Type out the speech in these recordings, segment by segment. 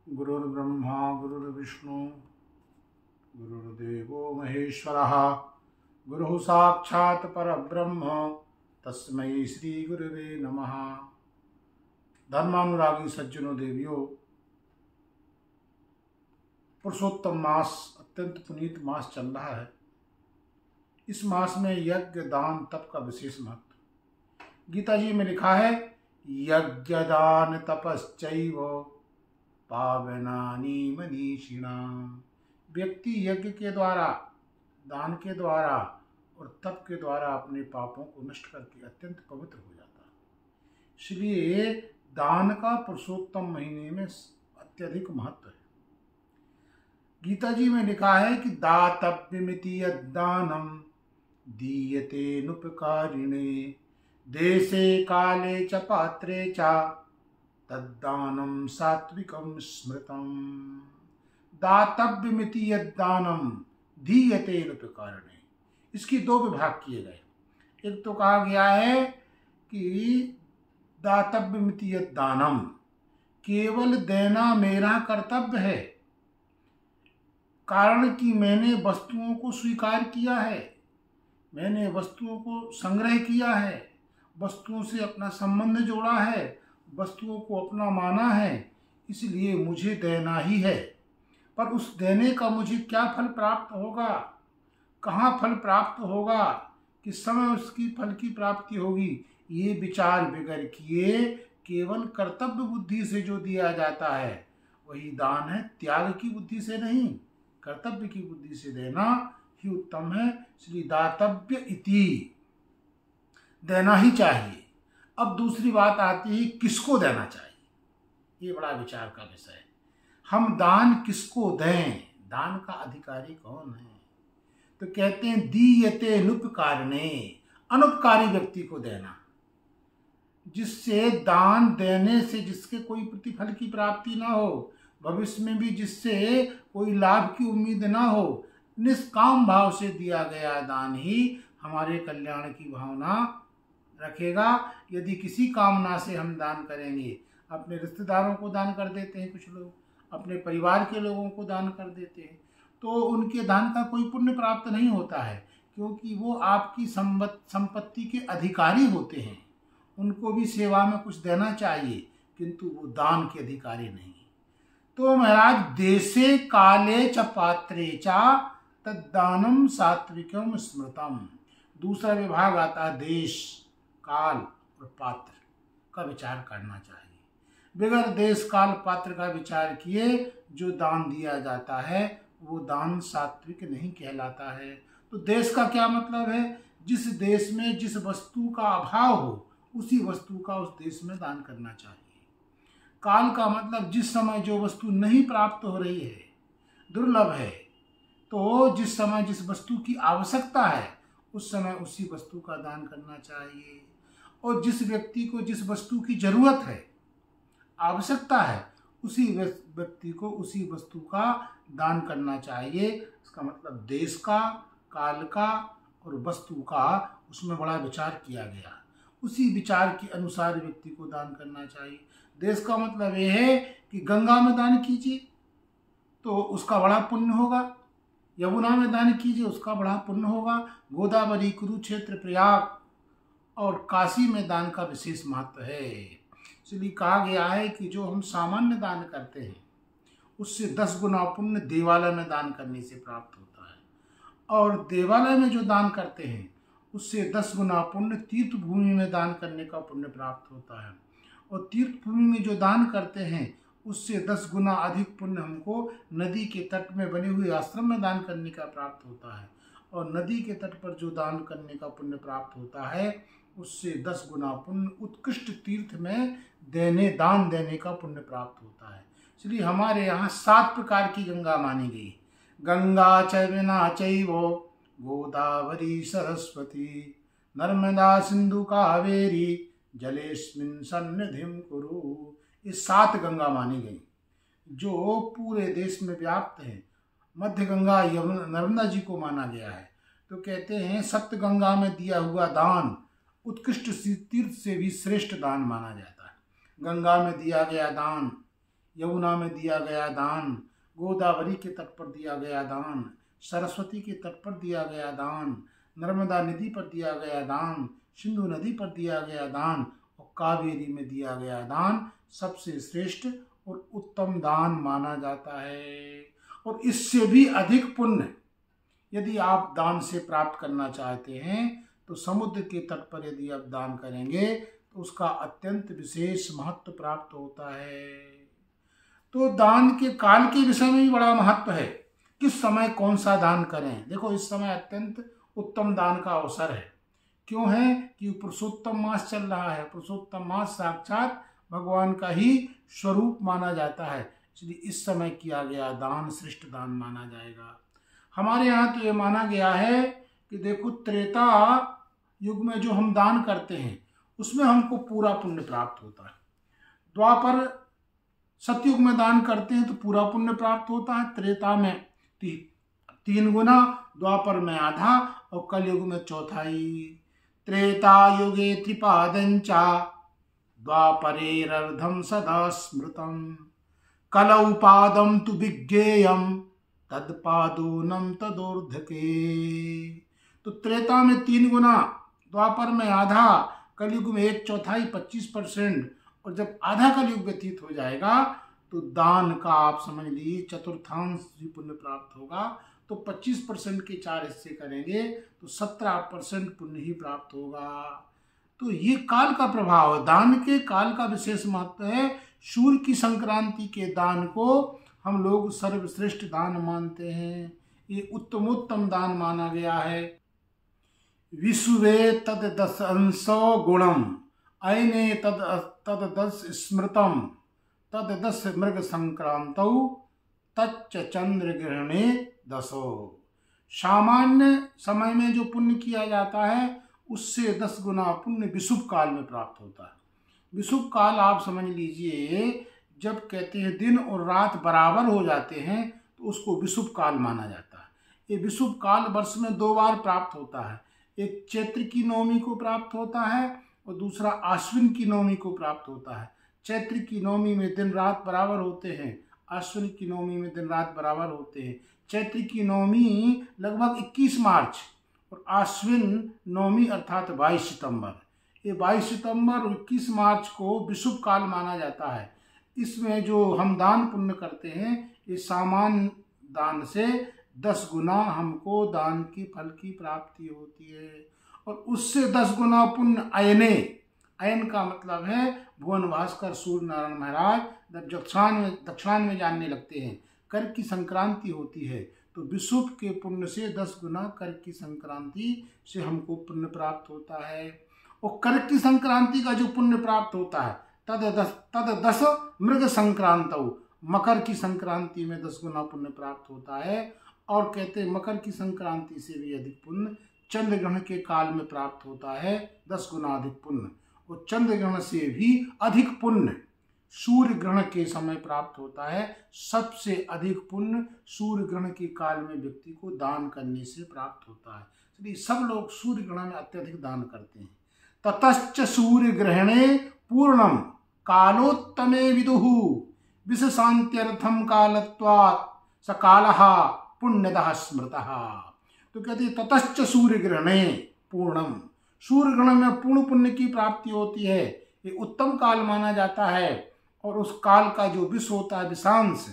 गुरुर्ब्रह्मा गुरुर्विष्णु गुरुर्देवो महेश्वरः गुरुः साक्षात् परब्रह्म तस्मै श्री गुरुवे नमः। धर्मानुरागी सज्जनों देवियों, पुरुषोत्तम मास अत्यंत पुनीत मास चल रहा है। इस मास में यज्ञ दान तप का विशेष महत्व। गीता जी में लिखा है, यज्ञ दान तपश्चैव पावनानि मनीषिणाम्। व्यक्ति यज्ञ के द्वारा, दान के द्वारा और तप के द्वारा अपने पापों को नष्ट करके अत्यंत पवित्र हो जाता है। इसलिए दान का पुरुषोत्तम महीने में अत्यधिक महत्व है। गीता जी में लिखा है कि दातव्यमिति यद्दानम दीयते नुपकारिणे देशे काले च पात्रे च तद्दानम सात्विकम स्मृतम। दातव्यमिति यद्दानम दीयते नुपकारिणे, इसकी दो विभाग किए गए। एक तो कहा गया है कि दातव्यमिति यद्दानम, केवल देना मेरा कर्तव्य है, कारण कि मैंने वस्तुओं को स्वीकार किया है, मैंने वस्तुओं को संग्रह किया है, वस्तुओं से अपना संबंध जोड़ा है, वस्तुओं को अपना माना है, इसलिए मुझे देना ही है। पर उस देने का मुझे क्या फल प्राप्त होगा, कहाँ फल प्राप्त होगा, किस समय उसकी फल की प्राप्ति होगी, ये विचार बगैर किए केवल कर्तव्य बुद्धि से जो दिया जाता है वही दान है, त्याग की बुद्धि से नहीं, कर्तव्य की बुद्धि से देना ही उत्तम है। इसलिए दातव्य इति, देना ही चाहिए। अब दूसरी बात आती है, किसको देना चाहिए, ये बड़ा विचार का विषय है। हम दान किसको दें, दान का अधिकारी कौन है? तो कहते हैं दीयते नुपकारिणे, अनुपकारी व्यक्ति को देना, जिससे दान देने से जिसके कोई प्रतिफल की प्राप्ति ना हो, भविष्य में भी जिससे कोई लाभ की उम्मीद ना हो, निष्काम भाव से दिया गया दान ही हमारे कल्याण की भावना रखेगा। यदि किसी कामना से हम दान करेंगे, अपने रिश्तेदारों को दान कर देते हैं, कुछ लोग अपने परिवार के लोगों को दान कर देते हैं, तो उनके दान का कोई पुण्य प्राप्त नहीं होता है, क्योंकि वो आपकी संपत्ति के अधिकारी होते हैं। उनको भी सेवा में कुछ देना चाहिए, किंतु वो दान के अधिकारी नहीं। तो महाराज, देशे काले च पात्रे च तद्दानम सात्विकम स्मृतम। दूसरा विभाग आता है, देश, काल और पात्र का विचार करना चाहिए। बगैर देश, काल, पात्र का विचार किए जो दान दिया जाता है वो दान सात्विक नहीं कहलाता है। तो देश का क्या मतलब है? जिस देश में जिस वस्तु का अभाव हो उसी वस्तु का उस देश में दान करना चाहिए। काल का मतलब जिस समय जो वस्तु नहीं प्राप्त हो रही है, दुर्लभ है, तो जिस समय जिस वस्तु की आवश्यकता है उस समय उसी वस्तु का दान करना चाहिए। और जिस व्यक्ति को जिस वस्तु की जरूरत है, आवश्यकता है, उसी व्यक्ति को उसी वस्तु का दान करना चाहिए। इसका मतलब देश का, काल का और वस्तु का उसमें बड़ा विचार किया गया। उसी विचार के अनुसार व्यक्ति को दान करना चाहिए। देश का मतलब यह है कि गंगा में दान कीजिए तो उसका बड़ा पुण्य होगा, यमुना में दान कीजिए उसका बड़ा पुण्य होगा, गोदावरी, कुरुक्षेत्र, प्रयाग और काशी में दान का विशेष महत्व है। इसलिए कहा गया है कि जो हम सामान्य दान करते हैं उससे 10 गुना पुण्य देवालय में दान करने से प्राप्त होता है, और देवालय में जो दान करते हैं उससे 10 गुना पुण्य तीर्थ भूमि में दान करने का पुण्य प्राप्त होता है, और तीर्थ भूमि में जो दान करते हैं उससे 10 गुना अधिक पुण्य हमको नदी के तट में बने हुए आश्रम में दान करने का प्राप्त होता है, और नदी के तट पर जो दान करने का पुण्य प्राप्त होता है उससे 10 गुना पुण्य उत्कृष्ट तीर्थ में दान देने का पुण्य प्राप्त होता है। इसलिए हमारे यहाँ 7 प्रकार की गंगा मानी गई। गंगा चैवना चैवो गोदावरी सरस्वती नर्मदा सिंधु कावेरी जलेस्मिन् सन्निधिं कुरु। ये 7 गंगा मानी गई जो पूरे देश में व्याप्त है। मध्य गंगा नर्मदा जी को माना गया है। तो कहते हैं सप्त गंगा में दिया हुआ दान उत्कृष्ट तीर्थ से भी श्रेष्ठ दान माना जाता है। गंगा में दिया गया दान यमुना में दिया गया दान, गोदावरी के तट पर दिया गया दान, सरस्वती के तट पर दिया गया दान, नर्मदा नदी पर दिया गया दान, सिंधु नदी पर दिया गया दान और कावेरी में दिया गया दान सबसे श्रेष्ठ और उत्तम दान माना जाता है। और इससे भी अधिक पुण्य यदि आप दान से प्राप्त करना चाहते हैं तो समुद्र के तट पर यदि आप दान करेंगे तो उसका अत्यंत विशेष महत्व प्राप्त होता है। तो दान के काल के विषय में भी बड़ा महत्व है, किस समय कौन सा दान करें। देखो इस समय अत्यंत उत्तम दान का अवसर है। क्यों है कि पुरुषोत्तम मास चल रहा है। पुरुषोत्तम मास साक्षात भगवान का ही स्वरूप माना जाता है, इसलिए इस समय किया गया दान श्रेष्ठ दान माना जाएगा। हमारे यहाँ तो ये माना गया है कि देखो त्रेता युग में जो हम दान करते हैं उसमें हमको पूरा पुण्य प्राप्त होता है। द्वापर सतयुग में दान करते हैं तो पूरा पुण्य प्राप्त होता है। त्रेता में 3 गुना, द्वापर में आधा और कलयुग में चौथाई। त्रेता युगे त्रिपादंचा द्वापरेरर्धम सदा स्मृतम कलौ पादम तु विज्ञेयम तत्पादोनम तदोर्धके। तो त्रेता में 3 गुना, द्वापर में आधा, कलयुग में 1/4 25%, और जब आधा कलयुग व्यतीत हो जाएगा तो दान का आप समझ लीजिए चतुर्थांश भी पुण्य प्राप्त होगा। तो 25% के 4 हिस्से करेंगे तो 17% पुण्य ही प्राप्त होगा। तो ये काल का प्रभाव है। दान के काल का विशेष महत्व है। सूर्य की संक्रांति के दान को हम लोग सर्वश्रेष्ठ दान मानते हैं। ये उत्तमोत्तम दान माना गया है। विश्वे तद 10 गुणम अयने तद 10 स्मृतम तद 10 मृग संक्रांतौ तच्च चंद्र ग्रहणे 10। सामान्य समय में जो पुण्य किया जाता है उससे 10 गुना पुण्य विषुव काल में प्राप्त होता है। विषुव काल आप समझ लीजिए, जब कहते हैं दिन और रात बराबर हो जाते हैं तो उसको विषुव काल माना जाता है। ये विषुव काल वर्ष में 2 बार प्राप्त होता है। एक चैत्र की नवमी को प्राप्त होता है और दूसरा आश्विन की नवमी को प्राप्त होता है। चैत्र की नवमी में दिन रात बराबर होते हैं, आश्विन की नवमी में दिन रात बराबर होते हैं। चैत्र की नवमी लगभग 21 मार्च और आश्विन नवमी अर्थात 22 सितंबर। ये 22 सितंबर और 21 मार्च को विषुव काल माना जाता है। इसमें जो हम दान पुण्य करते हैं ये सामान्य दान से 10 गुना हमको दान की फल की प्राप्ति होती है। और उससे 10 गुना पुण्य अयने, अयन का मतलब है भुवन भास्कर सूर्य नारायण महाराज जब दक्षिणायन में जानने लगते हैं, कर की संक्रांति होती है तो विषुव के पुण्य से 10 गुना कर की संक्रांति से हमको पुण्य प्राप्त होता है। और कर की संक्रांति का जो पुण्य प्राप्त होता है तद 10 मृग संक्रांतौ, मकर की संक्रांति में 10 गुना पुण्य प्राप्त होता है। और कहते हैं मकर की संक्रांति से भी अधिक पुण्य चंद्र ग्रहण के काल में प्राप्त होता है, 10 गुना अधिक पुण्य। और चंद्र ग्रहण से भी अधिक पुण्य सूर्य ग्रहण के समय प्राप्त होता है। सबसे अधिक पुण्य सूर्य ग्रहण के काल में व्यक्ति को दान करने से प्राप्त होता है। इसलिए सब लोग सूर्य ग्रहण में अत्यधिक दान करते हैं। ततश्च सूर्य ग्रहणे पूर्णम कालोत्तमे विदुः विषशान्त्यर्थम कालत्वात् स कालः पुण्यदः स्मृतः। तो कहते हैं ततश्च सूर्य ग्रहणे पूर्णम, सूर्य ग्रहण में पूर्ण पुण्य की प्राप्ति होती है। ये उत्तम काल माना जाता है। और उस काल का जो विष होता है विषांश,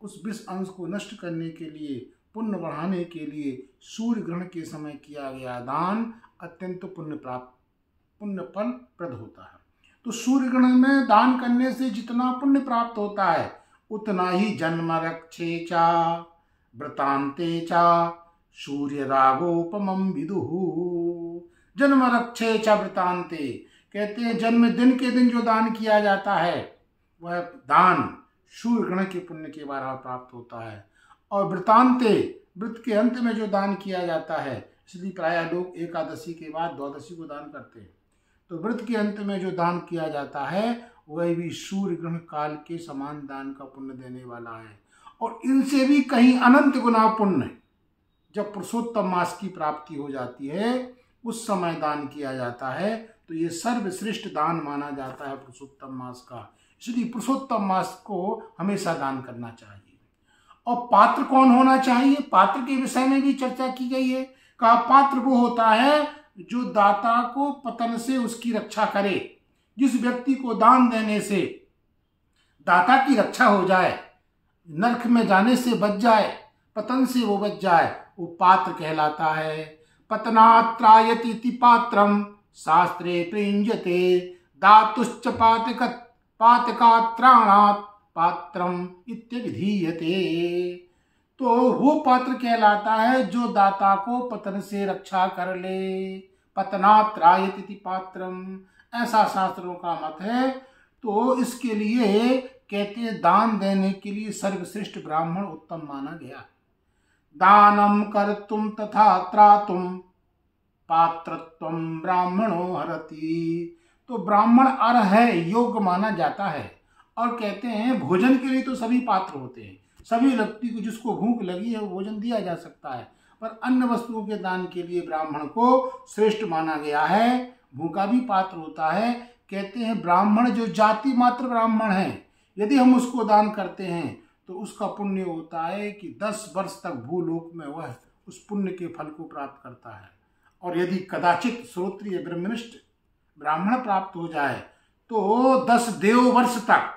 उस विष अंश को नष्ट करने के लिए, पुण्य बढ़ाने के लिए सूर्य ग्रहण के समय किया गया दान अत्यंत पुण्य फल प्रद होता है। तो सूर्य ग्रहण में दान करने से जितना पुण्य प्राप्त होता है उतना ही जन्म रक्षे चा व्रतांते चा सूर्य रागोपमं विदुः। जन्म रक्षे चा व्रतांते कहते हैं जन्म दिन के दिन जो दान किया जाता है वह दान सूर्य ग्रहण के पुण्य के द्वारा प्राप्त होता है। और व्रतांते, व्रत के अंत में जो दान किया जाता है, इसलिए प्रायः लोग एकादशी के बाद द्वादशी को दान करते हैं। तो व्रत के अंत में जो दान किया जाता है वह भी सूर्य ग्रहण काल के समान दान का पुण्य देने वाला है। और इनसे भी कहीं अनंत गुना पुण्य जब पुरुषोत्तम मास की प्राप्ति हो जाती है उस समय दान किया जाता है। तो ये सर्वश्रेष्ठ दान माना जाता है पुरुषोत्तम मास का। इसलिए पुरुषोत्तम मास को हमेशा दान करना चाहिए। और पात्र कौन होना चाहिए, पात्र के विषय में भी चर्चा की गई है। कहा पात्र वो होता है जो दाता को पतन से उसकी रक्षा करे। जिस व्यक्ति को दान देने से दाता की रक्षा हो जाए, नरक में जाने से बच जाए, पतन से वो बच जाए, वो पात्र कहलाता है। पतनात्रायति पात्रम शास्त्रे प्रयुज्यते दातुश्च पातकात्राणात् पात्रम इत्यभिधीयते। तो वो पात्र कहलाता है जो दाता को पतन से रक्षा कर ले। पतनात्रायति पात्रम, ऐसा शास्त्रों का मत है। तो इसके लिए कहते हैं दान देने के लिए सर्वश्रेष्ठ ब्राह्मण उत्तम माना गया। दानम कर्तुम तथा त्रातुम पात्रत्वम ब्राह्मणो हरति। तो ब्राह्मण अर्ह है, योग्य माना जाता है। और कहते हैं भोजन के लिए तो सभी पात्र होते हैं, सभी व्यक्ति को जिसको भूख लगी है वो भोजन दिया जा सकता है, पर अन्य वस्तुओं के दान के लिए ब्राह्मण को श्रेष्ठ माना गया है। भूखा भी पात्र होता है। कहते हैं ब्राह्मण जो जाति मात्र ब्राह्मण है, यदि हम उसको दान करते हैं तो उसका पुण्य होता है कि 10 वर्ष तक भूलोक में वह उस पुण्य के फल को प्राप्त करता है। और यदि कदाचित श्रोत्रिय ब्रह्मनिष्ठ ब्राह्मण प्राप्त हो जाए तो 10 देववर्ष तक,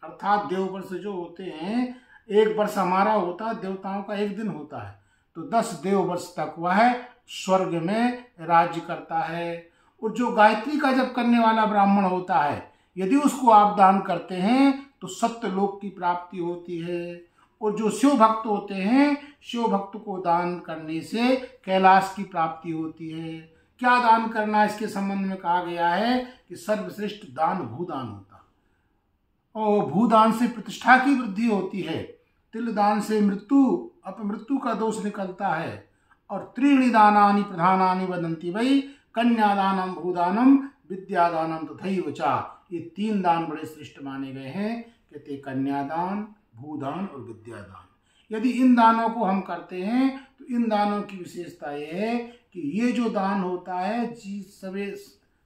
अर्थात देववर्ष जो होते हैं, 1 वर्ष हमारा होता है, देवताओं का 1 दिन होता है, तो 10 देववर्ष तक वह स्वर्ग में राज्य करता है। और जो गायत्री का जप करने वाला ब्राह्मण होता है, यदि उसको आप दान करते हैं तो सत्यलोक की प्राप्ति होती है। और जो शिव भक्त होते हैं, शिव भक्त को दान करने से कैलाश की प्राप्ति होती है। क्या दान करना, इसके संबंध में कहा गया है कि सर्वश्रेष्ठ दान भूदान होता है। और भूदान से प्रतिष्ठा की वृद्धि होती है। तिल दान से मृत्यु अपमृत्यु का दोष निकलता है। और त्रीणि दानानि प्रधानानि वदन्ति वै कन्यादानम भूदानम विद्यादानम तथैव च। ये 3 दान बड़े श्रेष्ठ माने गए हैं। कहते कन्यादान, भूदान और विद्यादान। यदि इन दानों को हम करते हैं तो इन दानों की विशेषता ये है कि ये जो दान होता है जी सवे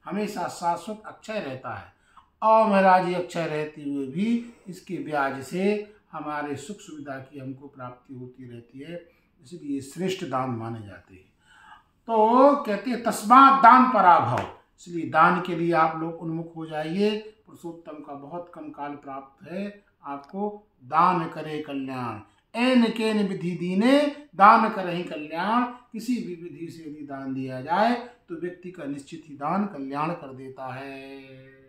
हमेशा शाश्वत अक्षय रहता है। और महाराज ये अक्षय रहते हुए भी इसके ब्याज से हमारे सुख सुविधा की हमको प्राप्ति होती रहती है। इसलिए श्रेष्ठ दान माने जाते हैं। तो कहते हैं तस्मात् दान पराभव, इसलिए दान के लिए आप लोग उन्मुख हो जाइए। पुरुषोत्तम का बहुत कम काल प्राप्त है। आपको दान करे कल्याण, एन केन विधि दीने दान करहि कल्याण। किसी भी विधि से यदि दान दिया जाए तो व्यक्ति का निश्चित ही दान कल्याण कर देता है।